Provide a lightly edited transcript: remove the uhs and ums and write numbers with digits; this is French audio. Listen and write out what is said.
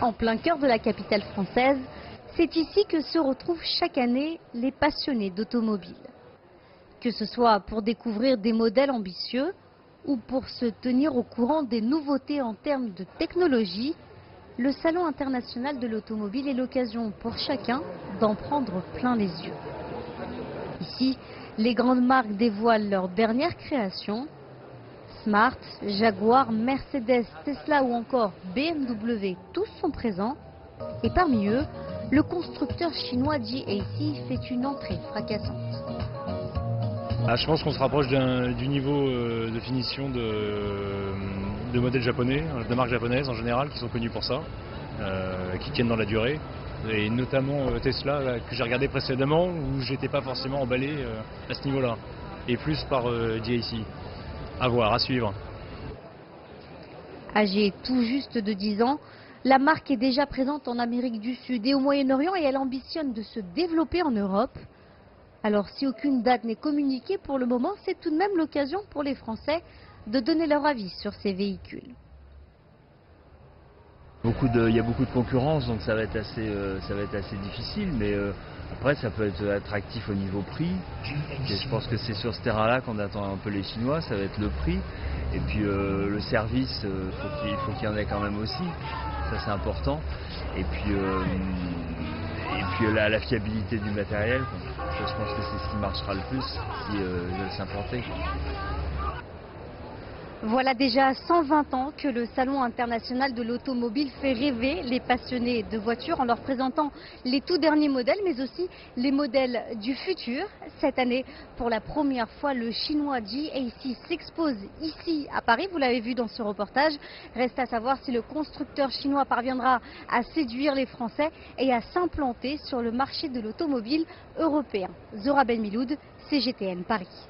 En plein cœur de la capitale française, c'est ici que se retrouvent chaque année les passionnés d'automobile. Que ce soit pour découvrir des modèles ambitieux ou pour se tenir au courant des nouveautés en termes de technologie, le Salon international de l'automobile est l'occasion pour chacun d'en prendre plein les yeux. Ici, les grandes marques dévoilent leurs dernières créations. Smart, Jaguar, Mercedes, Tesla ou encore BMW, tous sont présents. Et parmi eux, le constructeur chinois GAC fait une entrée fracassante. Je pense qu'on se rapproche du niveau de finition de modèles japonais, de marques japonaises en général, qui sont connues pour ça, qui tiennent dans la durée. Et notamment Tesla, que j'ai regardé précédemment, où j'étais pas forcément emballé à ce niveau-là. Et plus par GAC. À voir, à suivre. Âgée tout juste de 10 ans, la marque est déjà présente en Amérique du Sud et au Moyen-Orient et elle ambitionne de se développer en Europe. Alors si aucune date n'est communiquée pour le moment, c'est tout de même l'occasion pour les Français de donner leur avis sur ces véhicules. Il y a beaucoup de concurrence, donc ça va être assez difficile, mais après ça peut être attractif au niveau prix. Et je pense que c'est sur ce terrain-là qu'on attend un peu les Chinois, ça va être le prix. Et puis le service, il faut qu'il y en ait quand même aussi, ça c'est important. Et puis la fiabilité du matériel, ça, je pense que c'est ce qui marchera le plus si veulent s'implanter. Voilà déjà 120 ans que le Salon international de l'automobile fait rêver les passionnés de voitures en leur présentant les tout derniers modèles, mais aussi les modèles du futur. Cette année, pour la première fois, le chinois GAC s'expose ici à Paris. Vous l'avez vu dans ce reportage. Reste à savoir si le constructeur chinois parviendra à séduire les Français et à s'implanter sur le marché de l'automobile européen. Zora Ben Miloud, CGTN Paris.